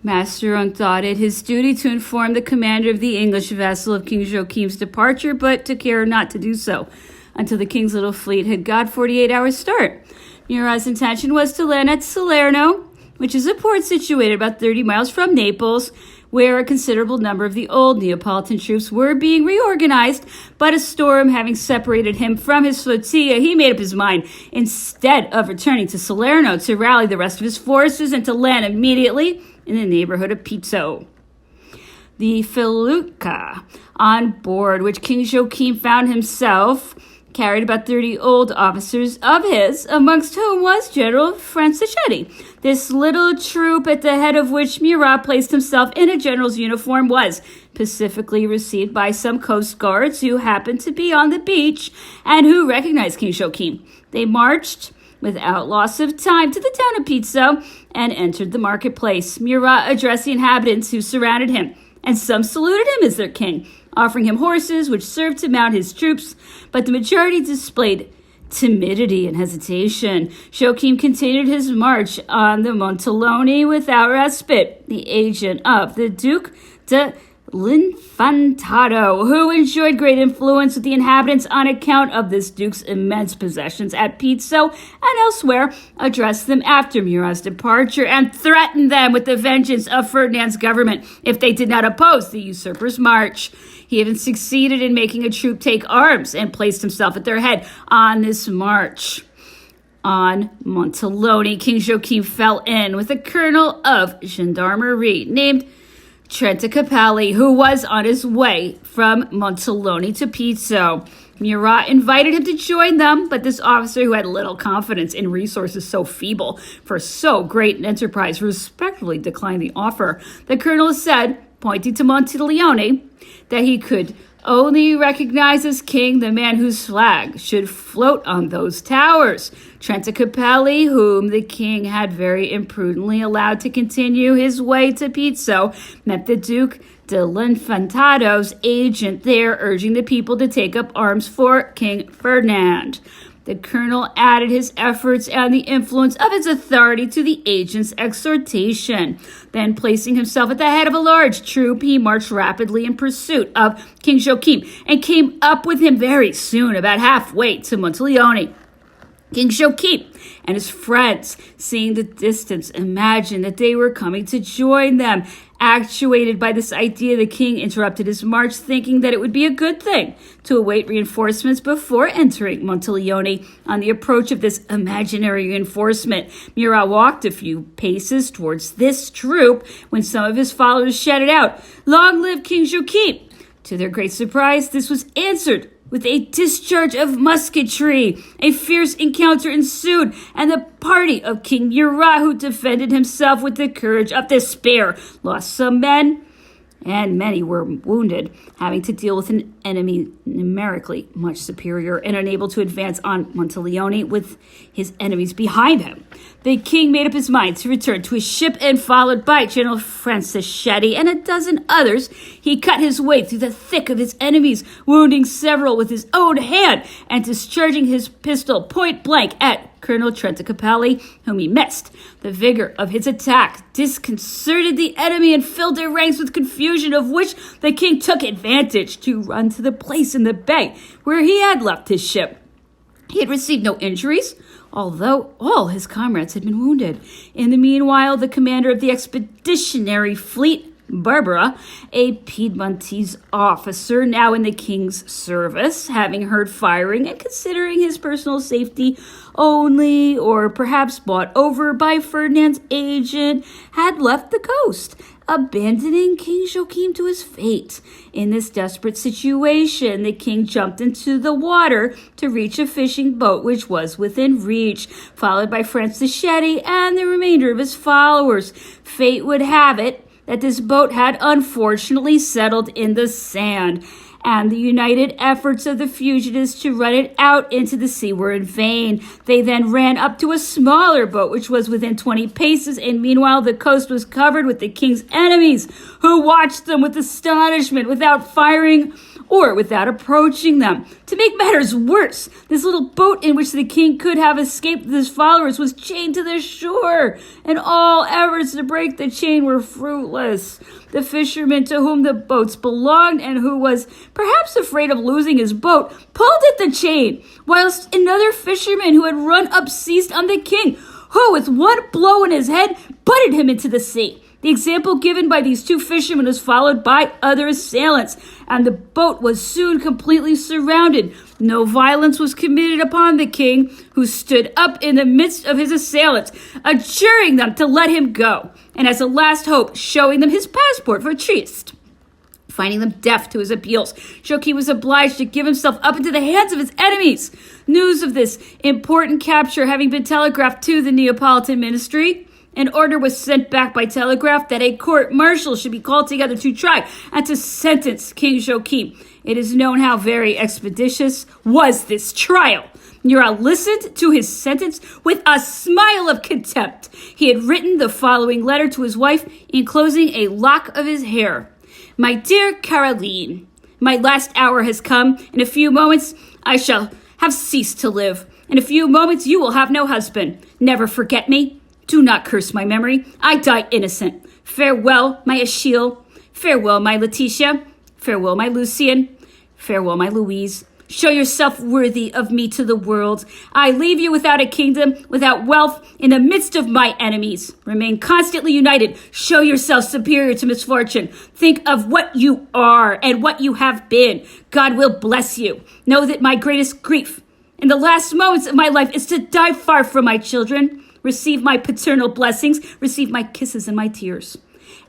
Master Ung thought it his duty to inform the commander of the English vessel of King Joachim's departure, but took care not to do so until the king's little fleet had got 48 hours start. Murat's intention was to land at Salerno, which is a port situated about 30 miles from Naples, where a considerable number of the old Neapolitan troops were being reorganized, but a storm having separated him from his flotilla, he made up his mind, instead of returning to Salerno, to rally the rest of his forces and to land immediately in the neighborhood of Pizzo. The felucca on board which King Joachim found himself carried about 30 old officers of his, amongst whom was General Francischetti. This little troop, at the head of which Murat placed himself in a general's uniform, was pacifically received by some coast guards who happened to be on the beach and who recognized King Joachim. They marched without loss of time to the town of Pizzo and entered the marketplace. Murat addressed the inhabitants who surrounded him, and some saluted him as their king, offering him horses which served to mount his troops, but the majority displayed timidity and hesitation. Joachim continued his march on the Montaloni without respite. The agent of the Duke de L'Infantado, who enjoyed great influence with the inhabitants on account of this duke's immense possessions at Pizzo and elsewhere, addressed them after Murat's departure and threatened them with the vengeance of Ferdinand's government if they did not oppose the usurper's march. He even succeeded in making a troop take arms and placed himself at their head on this march. On Montaloni, King Joachim fell in with a colonel of gendarmerie named Trentacapelli, who was on his way from Montaloni to Pizzo. Murat invited him to join them, but this officer, who had little confidence in resources so feeble for so great an enterprise, respectfully declined the offer. The colonel said, pointing to Montaloni, that he could only recognize as king the man whose flag should float on those towers. Trentacapelli, whom the king had very imprudently allowed to continue his way to Pizzo, met the Duke de L'Infantado's agent there, urging the people to take up arms for King Ferdinand. The colonel added his efforts and the influence of his authority to the agent's exhortation. Then, placing himself at the head of a large troop, he marched rapidly in pursuit of King Joachim and came up with him very soon, about halfway to Montaloni. King Joachim and his friends, seeing the distance, imagined that they were coming to join them. Actuated by this idea, the king interrupted his march, thinking that it would be a good thing to await reinforcements before entering Montaloni. On the approach of this imaginary reinforcement, Murat walked a few paces towards this troop when some of his followers shouted out, "Long live King Joachim!" To their great surprise, this was answered with a discharge of musketry. A fierce encounter ensued, and the party of King Murat, who defended himself with the courage of despair, lost some men, and many were wounded, having to deal with an enemy numerically much superior and unable to advance on Montaloni with his enemies behind him. The king made up his mind to return to his ship, and followed by General Francischetti and a dozen others, he cut his way through the thick of his enemies, wounding several with his own hand and discharging his pistol point blank at Colonel Trentacapelli, whom he missed. The vigor of his attack disconcerted the enemy and filled their ranks with confusion, of which the king took advantage to run to the place in the bay where he had left his ship. He had received no injuries, although all his comrades had been wounded. In the meanwhile, the commander of the expeditionary fleet, Barbara, a Piedmontese officer now in the king's service, having heard firing and considering his personal safety only, or perhaps bought over by Ferdinand's agent, had left the coast, abandoning King Joachim to his fate. In this desperate situation, the king jumped into the water to reach a fishing boat which was within reach, followed by Francischetti and the remainder of his followers. Fate would have it that this boat had unfortunately settled in the sand, and the united efforts of the fugitives to run it out into the sea were in vain. They then ran up to a smaller boat which was within 20 paces, and meanwhile the coast was covered with the king's enemies, who watched them with astonishment without firing or without approaching them. To make matters worse, this little boat in which the king could have escaped with his followers was chained to the shore, and all efforts to break the chain were fruitless. The fisherman to whom the boats belonged and who was perhaps afraid of losing his boat pulled at the chain, whilst another fisherman who had run up seized on the king, who with one blow on his head butted him into the sea. The example given by these two fishermen was followed by other assailants, and the boat was soon completely surrounded. No violence was committed upon the king, who stood up in the midst of his assailants, adjuring them to let him go, and as a last hope, showing them his passport for tryst. Finding them deaf to his appeals, Joachim was obliged to give himself up into the hands of his enemies. News of this important capture having been telegraphed to the Neapolitan ministry, an order was sent back by telegraph that a court-martial should be called together to try and to sentence King Joachim. It is known how very expeditious was this trial. Murat listened to his sentence with a smile of contempt. He had written the following letter to his wife, enclosing a lock of his hair. My dear Caroline, my last hour has come. In a few moments I shall have ceased to live. In a few moments you will have no husband. Never forget me. Do not curse my memory. I die innocent. Farewell, my Achille. Farewell, my Letitia. Farewell, my Lucien. Farewell, my Louise. Show yourself worthy of me to the world. I leave you without a kingdom, without wealth, in the midst of my enemies. Remain constantly united. Show yourself superior to misfortune. Think of what you are and what you have been. God will bless you. Know that my greatest grief in the last moments of my life is to die far from my children. Receive my paternal blessings. Receive my kisses and my tears.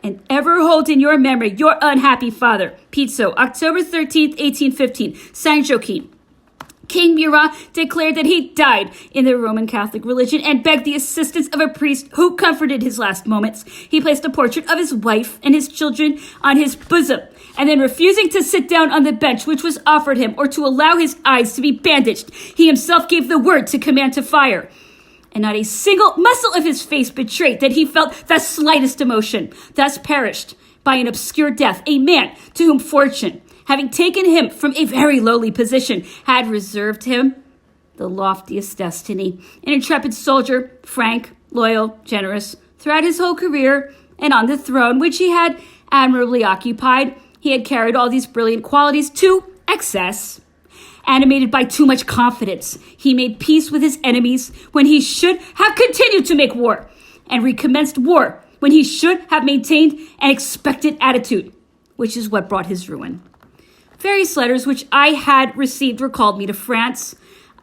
And ever hold in your memory your unhappy father. Pizzo, October 13th, 1815. Signed, Joachim. King Murat declared that he died in the Roman Catholic religion and begged the assistance of a priest who comforted his last moments. He placed a portrait of his wife and his children on his bosom, and then refusing to sit down on the bench which was offered him or to allow his eyes to be bandaged, he himself gave the word to command to fire. And not a single muscle of his face betrayed that he felt the slightest emotion. Thus perished by an obscure death a man to whom fortune, having taken him from a very lowly position, had reserved him the loftiest destiny. An intrepid soldier, frank, loyal, generous, throughout his whole career, and on the throne which he had admirably occupied, he had carried all these brilliant qualities to excess. Animated by too much confidence, he made peace with his enemies when he should have continued to make war, and recommenced war when he should have maintained an expectant attitude, which is what brought his ruin. Various letters which I had received recalled me to France.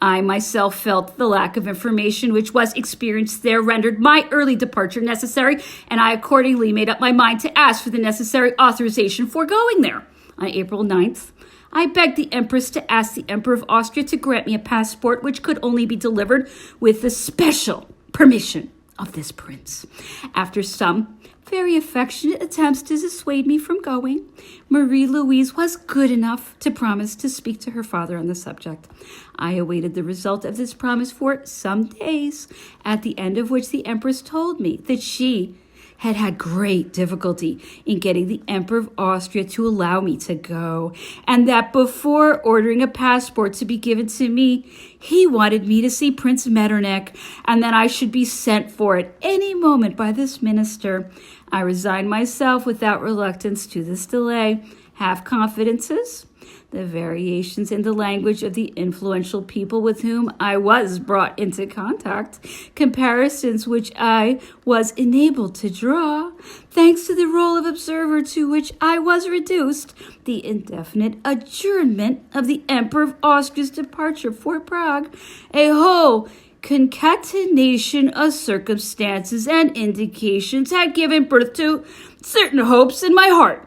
I myself felt the lack of information which was experienced there rendered my early departure necessary, and I accordingly made up my mind to ask for the necessary authorization for going there. On April 9th, I begged the Empress to ask the Emperor of Austria to grant me a passport which could only be delivered with the special permission of this prince. After some very affectionate attempts to dissuade me from going, Marie-Louise was good enough to promise to speak to her father on the subject. I awaited the result of this promise for some days, at the end of which the Empress told me that she had had great difficulty in getting the Emperor of Austria to allow me to go, and that before ordering a passport to be given to me, he wanted me to see Prince Metternich, and that I should be sent for at any moment by this minister. I resigned myself without reluctance to this delay. Have confidences, the variations in the language of the influential people with whom I was brought into contact, comparisons which I was enabled to draw, thanks to the role of observer to which I was reduced, the indefinite adjournment of the Emperor of Austria's departure for Prague, a whole concatenation of circumstances and indications had given birth to certain hopes in my heart,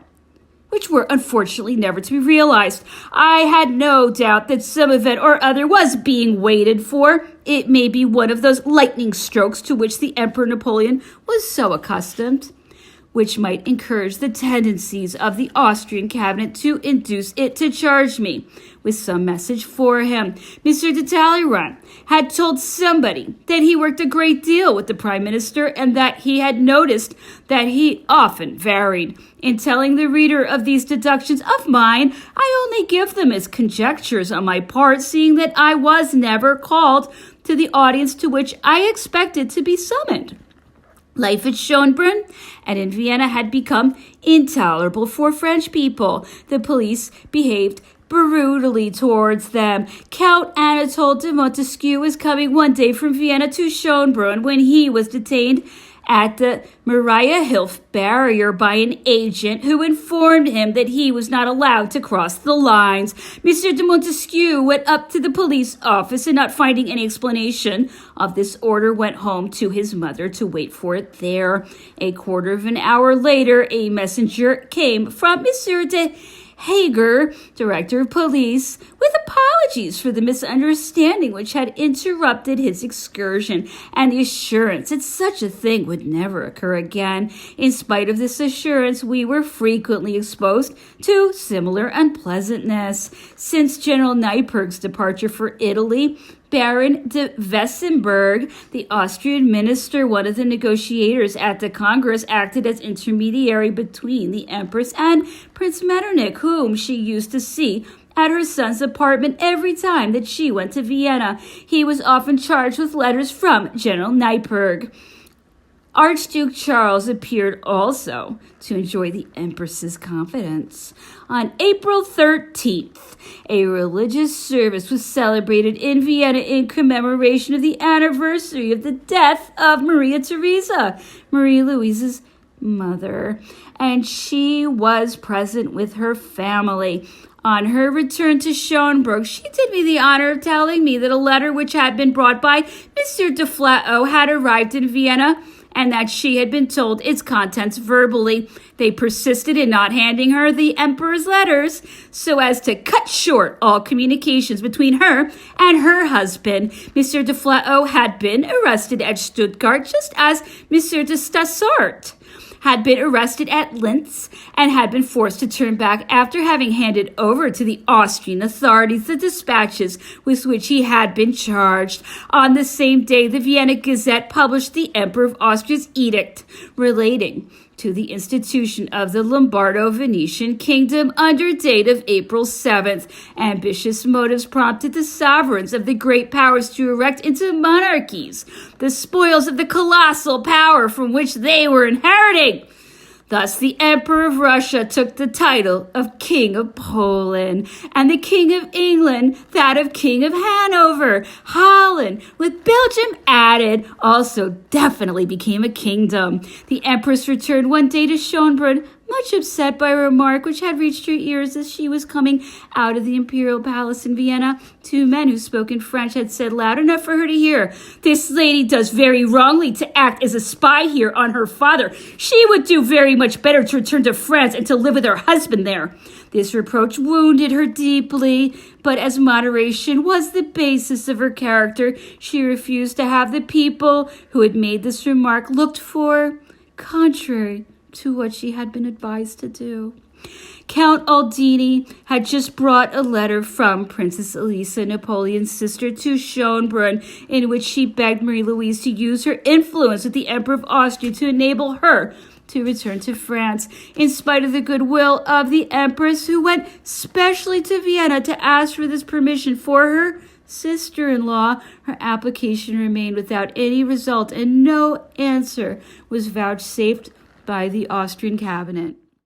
which were unfortunately never to be realized. I had no doubt that some event or other was being waited for. It may be one of those lightning strokes to which the Emperor Napoleon was so accustomed. which might encourage the tendencies of the Austrian cabinet to induce it to charge me with some message for him. Mr. de Talleyrand had told somebody that he worked a great deal with the Prime Minister and that he had noticed that he often varied. In telling the reader of these deductions of mine, I only give them as conjectures on my part, seeing that I was never called to the audience to which I expected to be summoned. Life at Schönbrunn and in Vienna had become intolerable for French people. The police behaved brutally towards them. Count Anatole de Montesquieu was coming one day from Vienna to Schönbrunn when he was detained at the Mariahilf barrier by an agent who informed him that he was not allowed to cross the lines. Mr. de Montesquieu went up to the police office and, not finding any explanation of this order, went home to his mother to wait for it there. A quarter of an hour later, a messenger came from Monsieur de Hager, director of police, with apologies for the misunderstanding which had interrupted his excursion and the assurance that such a thing would never occur again. In spite of this assurance, we were frequently exposed to similar unpleasantness. Since General Neipperg's departure for Italy, Baron de Wessenberg, the Austrian minister, one of the negotiators at the Congress, acted as intermediary between the Empress and Prince Metternich, whom she used to see at her son's apartment every time that she went to Vienna. He was often charged with letters from General Neipperg. Archduke Charles appeared also to enjoy the Empress's confidence. On April 13th, a religious service was celebrated in Vienna in commemoration of the anniversary of the death of Maria Theresa, Marie Louise's mother, and she was present with her family. On her return to Schönbrunn, she did me the honor of telling me that a letter which had been brought by Monsieur de Flahaut had arrived in Vienna, and that she had been told its contents verbally. They persisted in not handing her the emperor's letters, so as to cut short all communications between her and her husband. Monsieur de Flahaut had been arrested at Stuttgart, just as Monsieur de Stassart had been arrested at Linz and had been forced to turn back after having handed over to the Austrian authorities the dispatches with which he had been charged. On the same day, the Vienna Gazette published the Emperor of Austria's edict relating to the institution of the Lombardo-Venetian kingdom under date of April 7th. Ambitious motives prompted the sovereigns of the great powers to erect into monarchies the spoils of the colossal power from which they were inheriting. Thus, the Emperor of Russia took the title of King of Poland, and the King of England that of King of Hanover. Holland, with Belgium added, also definitely became a kingdom. The Empress returned one day to Schönbrunn, much upset by a remark which had reached her ears as she was coming out of the imperial palace in Vienna. Two men who spoke in French had said loud enough for her to hear, "This lady does very wrongly to act as a spy here on her father. She would do very much better to return to France and to live with her husband there." This reproach wounded her deeply, but as moderation was the basis of her character, she refused to have the people who had made this remark looked for contrary to what she had been advised to do. Count Aldini had just brought a letter from Princess Elisa, Napoleon's sister, to Schönbrunn, in which she begged Marie-Louise to use her influence with the Emperor of Austria to enable her to return to France. In spite of the goodwill of the Empress, who went specially to Vienna to ask for this permission for her sister-in-law, her application remained without any result, and no answer was vouchsafed by the Austrian cabinet.